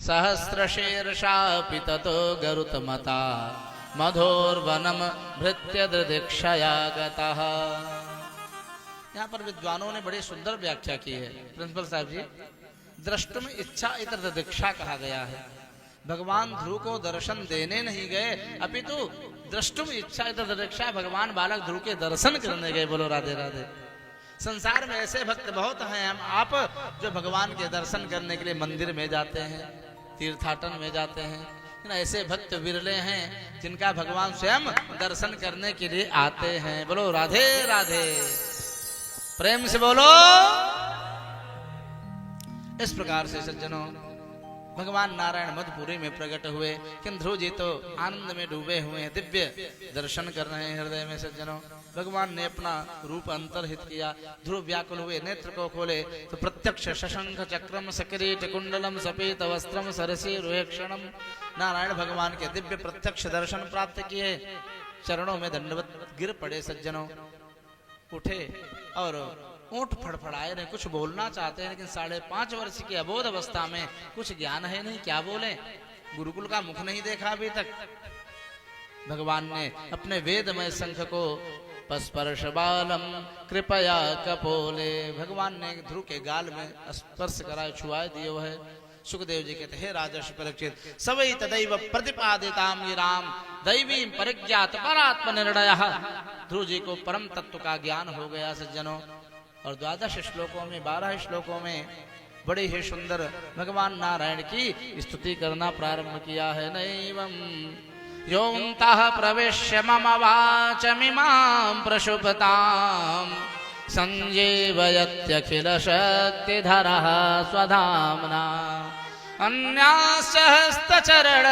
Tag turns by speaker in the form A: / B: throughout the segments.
A: सहस्रशीर्षापि ततो गरुतमता मधोर्वनम भृत्य दृदिक्षया गतः। यहाँ पर विद्वानों ने बड़ी सुंदर व्याख्या की है। प्रिंसिपल साहब जी, द्रष्टुम इच्छा इतर दीक्षा कहा गया है। भगवान ध्रुव को दर्शन देने नहीं गए, अपितु द्रष्टुम इच्छा इतर दीक्षा, भगवान बालक ध्रुव के दर्शन करने गए। बोलो राधे राधे। संसार में ऐसे भक्त बहुत हैं, हम आप जो भगवान के दर्शन करने के लिए मंदिर में जाते हैं, तीर्थाटन में जाते हैं, ऐसे भक्त विरले हैं जिनका भगवान स्वयं दर्शन करने के लिए आते हैं। बोलो राधे राधे, प्रेम से बोलो। इस प्रकार से सज्जनों, भगवान नारायण मधुपुरी में प्रकट हुए, किंतु ध्रुव जी तो आनंद में डूबे हुए हैं, दिव्य दर्शन कर रहे हैं हृदय में। सज्जनों, भगवान ने अपना रूप अंतर्हित किया। ध्रुव व्याकुल हुए, नेत्र को खोले तो प्रत्यक्ष शशंख चक्रम सकिरीट कुंडलम सपीत वस्त्रम सरसी रुहेक्षणम, नारायण भगवान के दिव्य प्रत्यक्ष दर्शन प्राप्त किए। चरणों में दंडवत गिर पड़े। सज्जनों, उठे और ऊंट फड़फड़ाए रहे, कुछ बोलना चाहते हैं, लेकिन 5.5 वर्ष की अबोध अवस्था में कुछ ज्ञान है नहीं, क्या बोले। गुरुकुल का मुख नहीं देखा अभी तक। भगवान ने अपने वेदमय शंख को स्पर्श बालम कृपया कपोले, भगवान ने ध्रुव के गाल में स्पर्श कराए, छुआए दिए। वह सुखदेव जी कहते, हे राजर्षि परीक्षित, सवै तदैव प्रतिपादिताम राम दैवी परिज्ञात परात्म निर्णयः। ध्रुव जी को परम तत्व का ज्ञान हो गया। सज्जनों, और 12 श्लोकों में 12 श्लोकों में बड़े ही सुंदर भगवान नारायण की स्तुति करना प्रारंभ किया है। नैवं योऽन्तः प्रविश्य मम वाचमिमां प्रशुभतां संजीवयत्यखिल शक्तिधरः स्वधाम्ना अन्याश्च हस्तचरण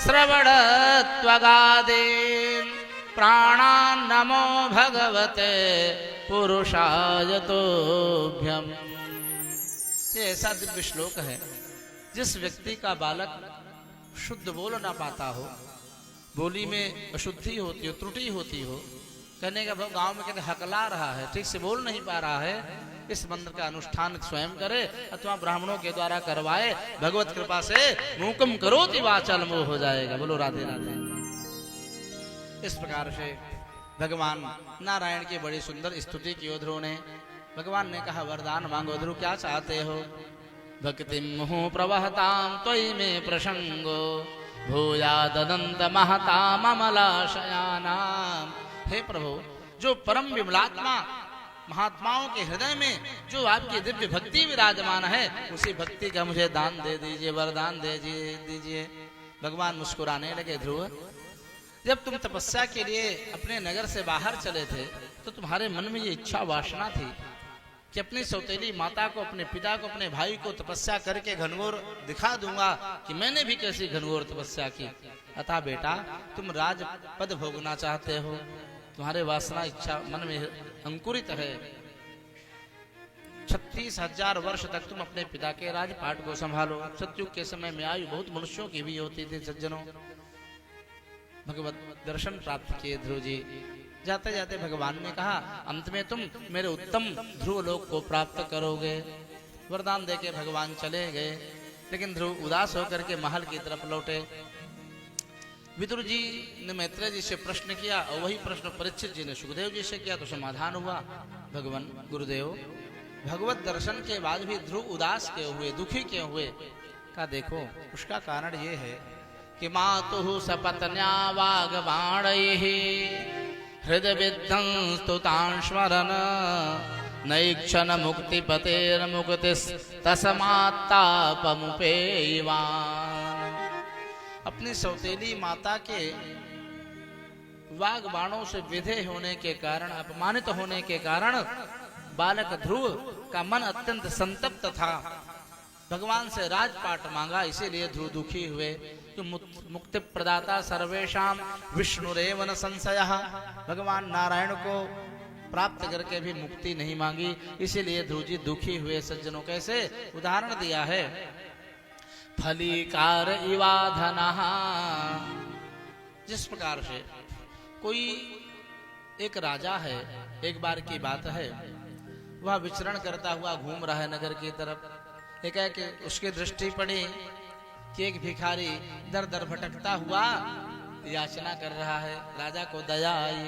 A: श्रवणत्वगादीन् प्राणान् नमो भगवते पुरुषाय तोभ्यम। ये ऐसा दिव्य श्लोक है, जिस व्यक्ति का बालक शुद्ध बोल ना पाता हो, बोली में अशुद्धि होती हो, त्रुटि होती हो, कहने का भाव गांव में कहते हकला रहा है, ठीक से बोल नहीं पा रहा है, इस मंत्र का अनुष्ठान स्वयं करे अथवा ब्राह्मणों के द्वारा करवाए, भगवत कृपा से मूकम करोति वाचाल वो हो जाएगा। बोलो राधे राधे। इस प्रकार से भगवान नारायण की बड़ी सुंदर स्तुति की ध्रुव ने। भगवान ने कहा, वरदान मांगो ध्रुव, क्या चाहते हो। भक्तिं मुहुः प्रवहतां त्वयि मे प्रसंगो भूयादनंत महताम अमलाशयानाम। हे प्रभु, जो परम विमलात्मा महात्माओं के हृदय में जो आपकी दिव्य भक्ति विराजमान है, उसी भक्ति का मुझे दान दे दीजिए, वरदान दे दीजिए। भगवान मुस्कुराने लगे, ध्रुव, जब तुम तपस्या के लिए अपने नगर से बाहर चले थे तो तुम्हारे मन में ये इच्छा वासना थी कि अपनी सौतेली माता को, अपने पिता को, अपने भाई को तपस्या करके घनघोर दिखा दूंगा कि मैंने भी कैसी घनघोर तपस्या की। अतः बेटा, तुम राज पद भोगना चाहते हो, तुम्हारे वासना इच्छा मन में अंकुरित है। 36,000 वर्ष तक तुम अपने पिता के राजपाट को संभालो। सतयुग के समय में आयु बहुत मनुष्यों की भी होती थी। सज्जनों, भगवत दर्शन प्राप्त किए ध्रुव जी। जाते जाते भगवान ने कहा, अंत में तुम मेरे उत्तम ध्रुव लोक को प्राप्त करोगे। वरदान देके भगवान चले गए, लेकिन ध्रुव उदास होकर के महल की तरफ लौटे। विदुर जी ने मैत्रेय जी से प्रश्न किया और वही प्रश्न परीक्षित जी ने सुखदेव जी से किया, तो समाधान हुआ। भगवान गुरुदेव, भगवत दर्शन के बाद भी ध्रुव उदास क्यों हुए, दुखी क्यों हुए। का देखो, उसका कारण ये है कि मातुः सपत्न्या वाग्बाणैः हृदय विध्वंस्तुतां स्मरन् नैक्षण मुक्तिपतेर्मुक्तिस्तस्मात्तापमुपेयिवान्। अपनी सौतेली माता के वाग बाणों से विधे होने के कारण, अपमानित होने के कारण बालक ध्रुव का मन अत्यंत संतप्त था। भगवान से राजपाट मांगा, इसीलिए ध्रुव दुखी हुए। तो मुक्ति प्रदाता सर्वेशाम विष्णुरेव न संशयः। भगवान नारायण को प्राप्त करके भी मुक्ति नहीं मांगी, इसीलिए ध्रुव जी दुखी हुए। सज्जनों, कैसे उदाहरण दिया है, फलीकार इवाधनः। जिस प्रकार से कोई एक राजा है, एक बार की बात है, वह विचरण करता हुआ घूम रहा है नगर की तरफ। एक है कि उसकी दृष्टि पड़ी कि एक भिखारी दर दर भटकता हुआ याचना कर रहा है। राजा को दया आई।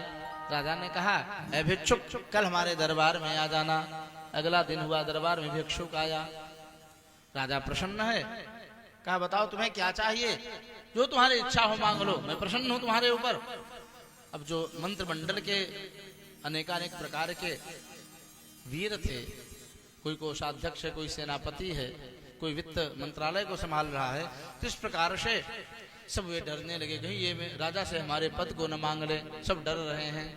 A: राजा ने कहा, ऐ भिक्षुक, कल हमारे दरबार में आ जाना। अगला दिन हुआ, दरबार में भिक्षुक आया। राजा प्रसन्न है। कहा, बताओ तुम्हें क्या चाहिए, जो तुम्हारी इच्छा हो मांग लो, मैं प्रसन्न हूं तुम्हारे ऊपर। अब जो मंत्रिमंडल के अनेकानेक प्रकार के वीर थे, कोई कोषाध्यक्ष है, कोई सेनापति है, कोई वित्त मंत्रालय को संभाल रहा है, तो इस प्रकार से सब वे डरने लगे, कहीं ये राजा से हमारे पद को न मांग ले। सब डर रहे हैं।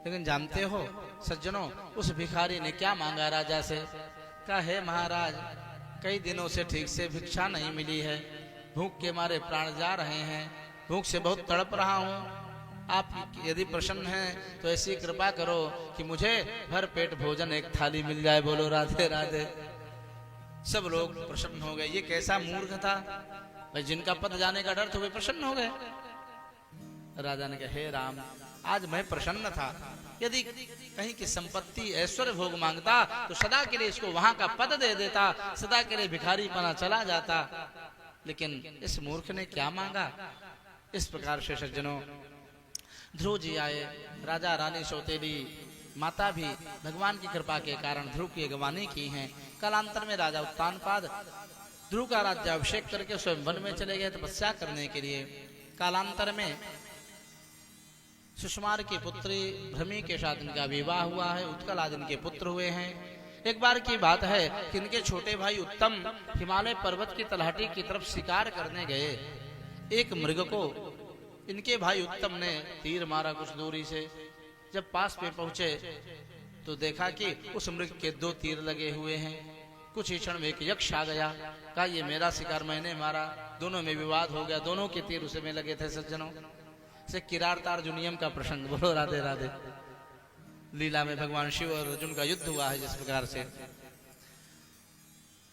A: लेकिन जानते हो सज्जनों, उस भिखारी ने क्या मांगा राजा से? कहा, हे महाराज, कई दिनों से ठीक से भिक्षा नहीं मिली है, भूख के मारे प्राण जा रहे हैं, भूख से बहुत तड़प रहा हूँ। आप यदि प्रसन्न हैं तो ऐसी कृपा करो कि मुझे भर पेट भोजन एक थाली मिल जाए। बोलो राधे राधे। सब लोग प्रसन्न हो गए। ये कैसा मूर्ख था भाई, जिनका पद जाने का डर था वे प्रसन्न हो गए। राजा ने कहा, हे राम, आज मैं प्रसन्न था। यदि कहीं की संपत्ति ऐश्वर्य भोग मांगता तो सदा के लिए इसको वहां का पद दे देता, सदा के लिए भिखारी पना चला जाता। लेकिन इस मूर्ख ने क्या मांगा? इस प्रकार से सज्जनों, ध्रुव जी आए। राजा रानी सौतेली माता भी भगवान की कृपा के कारण ध्रुव की अगवानी की हैं। कालांतर में राजा उत्तानपाद ध्रुव का राज्याभिषेक करके स्वयं वन में चले गए तपस्या करने के लिए। कालांतर में सुषमार की पुत्री भ्रमी के साथ इनका विवाह हुआ है। उत्कल आदि इनके पुत्र हुए हैं। एक बार की बात है कि इनके छोटे भाई उत्तम हिमालय पर्वत की तलहटी की तरफ शिकार करने गए। एक मृग को इनके भाई उत्तम ने तीर मारा कुछ दूरी से। जब पास में पहुंचे तो देखा कि उस मृग के 2 तीर लगे हुए हैं। कुछ ही क्षण में एक यक्ष आ गया। कहा, ये मेरा शिकार मैंने मारा। दोनों में विवाद हो गया। दोनों के तीर उसे में लगे थे। सज्जनों, से किरार तार्जुनियम का प्रसंग। बोलो राधे राधे। लीला में भगवान शिव और अर्जुन का युद्ध हुआ है। जिस प्रकार से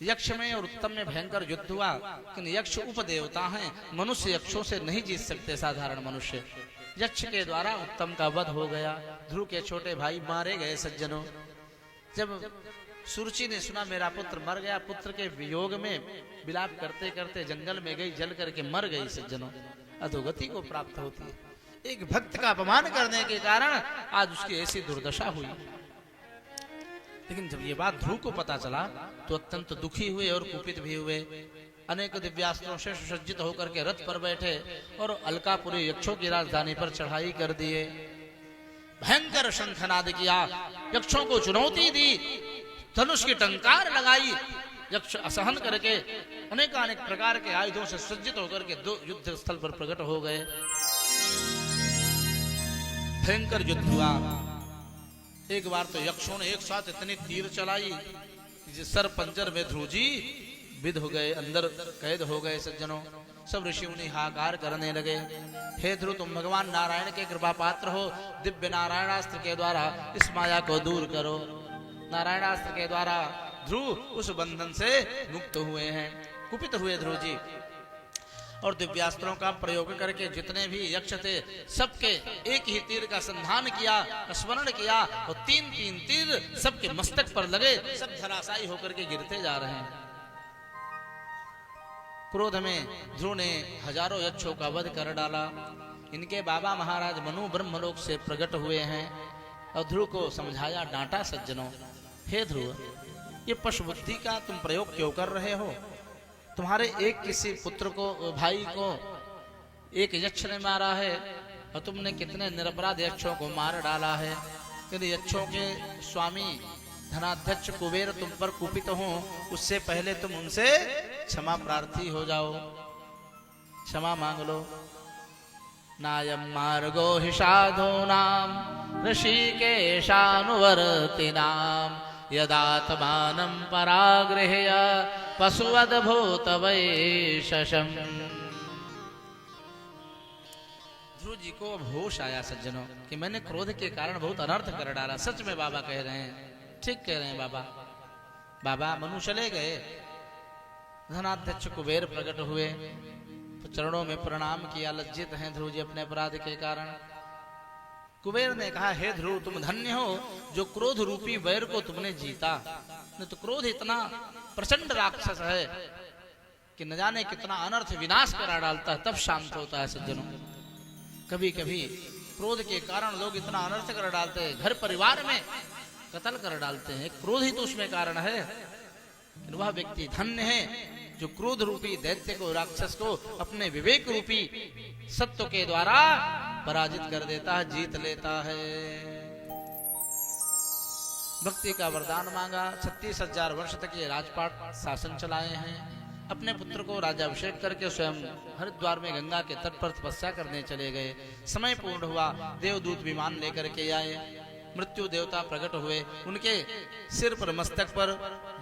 A: यक्ष में और उत्तम में भयंकर युद्ध हुआ। लेकिन यक्ष उपदेवता हैं, मनुष्य यक्षों से नहीं जीत सकते। साधारण मनुष्य यक्ष के द्वारा उत्तम का वध हो गया। ध्रुव के छोटे भाई मारे गए। सज्जनों, जब सुरुचि ने सुना मेरा पुत्र मर गया, पुत्र के वियोग में विलाप करते करते जंगल में गई, जल करके मर गई। सज्जनों, अधोगति को प्राप्त होती है। एक भक्त का अपमान करने के कारण आज उसकी ऐसी दुर्दशा हुई। लेकिन जब ये बात ध्रुव को पता चला तो अत्यंत दुखी हुए और कुपित भी हुए। अनेक दिव्यास्त्रों से सुसज्जित होकर के रथ पर बैठे और अलकापुरी यक्षों की राजधानी पर चढ़ाई कर दिए। भयंकर शंखनाद किया, यक्षों को चुनौती दी, धनुष की टंकार लगाई। यक्ष असहन करके अनेकानेक प्रकार के आयुधों से सज्जित होकर के दो युद्ध स्थल पर प्रकट हो गए। भयंकर युद्ध हुआ। एक बार तो यक्षों ने एक साथ इतनी तीर चलाई कि सर पंजर में ध्रुव जी विद हो गए, अंदर कैद हो गए। सज्जनों, सब ऋषि मुनि हाहाकार करने लगे। हे ध्रुव, तुम भगवान नारायण के कृपा पात्र हो, दिव्य नारायणास्त्र के द्वारा इस माया को दूर करो। नारायणास्त्र के द्वारा ध्रुव उस बंधन से मुक्त हुए हैं। कुपित हुए ध्रुव जी और दिव्यास्त्रों का प्रयोग करके जितने भी यक्ष थे सबके एक ही तीर का संधान किया, स्मरण किया और 3-3 तीर सबके मस्तक पर लगे। सब धराशायी होकर के गिरते जा रहे हैं। क्रोध में ध्रुव ने हजारों यक्षों का वध कर डाला। इनके बाबा महाराज मनु ब्रह्मलोक से प्रकट हुए हैं और ध्रुव को समझाया, डांटा। सज्जनों, हे ध्रुव, ये पशु बुद्धि का तुम प्रयोग क्यों कर रहे हो? तुम्हारे एक किसी पुत्र को, भाई को एक यक्ष ने मारा है और तुमने कितने निरपराध यक्षों को मार डाला है। यदि यक्षों के स्वामी धनाध्यक्ष कुबेर तुम पर कुपित हो, उससे पहले तुम उनसे क्षमा प्रार्थी हो जाओ, क्षमा मांग लो। नायम मार्गो हि साधूनां ऋषिकेशानुवर्तिनां यदात्मानं परागृह्य पशुवद्भूत वैशशम्। ध्रुव जी को अब होश आया सज्जनों कि मैंने क्रोध के कारण बहुत अनर्थ कर डाला। सच में बाबा कह रहे हैं, ठीक कह रहे हैं बाबा। बाबा मनु चले गए, धनाध्यक्ष कुबेर प्रकट हुए तो चरणों में प्रणाम किया। लज्जित हैं ध्रुव जी अपने अपराध के कारण। कुबेर ने कहा, हे ध्रुव, तुम धन्य हो जो क्रोध रूपी वैर को तुमने जीता। नहीं तो क्रोध इतना प्रचंड राक्षस है कि न जाने कितना अनर्थ विनाश करा डालता है, तब शांत होता है सज्जनों। कभी कभी क्रोध के कारण लोग इतना अनर्थ कर डालते हैं, घर परिवार में कत्ल कर डालते हैं, क्रोध ही तो उसमें कारण है। वह व्यक्ति धन्य है जो क्रोध रूपी दैत्य को, राक्षस को अपने विवेक रूपी सत्व के द्वारा पराजित कर देता है, जीत लेता है। भक्ति का वरदान मांगा, 36,000 वर्ष तक ये राजपाट शासन चलाए हैं। अपने पुत्र को राजाभिषेक करके स्वयं हरिद्वार में गंगा के तट पर तपस्या करने चले गए। समय पूर्ण हुआ, देवदूत विमान लेकर के आए, मृत्यु देवता प्रकट हुए, उनके सिर पर मस्तक पर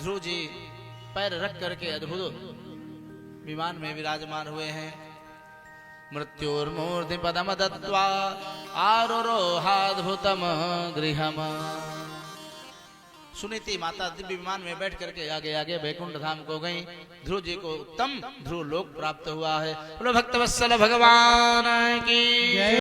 A: ध्रुव जी पैर रख करके अद्भुत विमान में विराजमान हुए हैं। मृत्युर्मूर्ति पदम दत्वा आरोहाद्भुतम गृहम। सुनीति माता दिव्य विमान में बैठ करके आगे आगे वैकुंठ धाम को गई। ध्रुव जी को उत्तम ध्रुव लोक प्राप्त हुआ है। बोलो भक्तवत्सल भगवान की।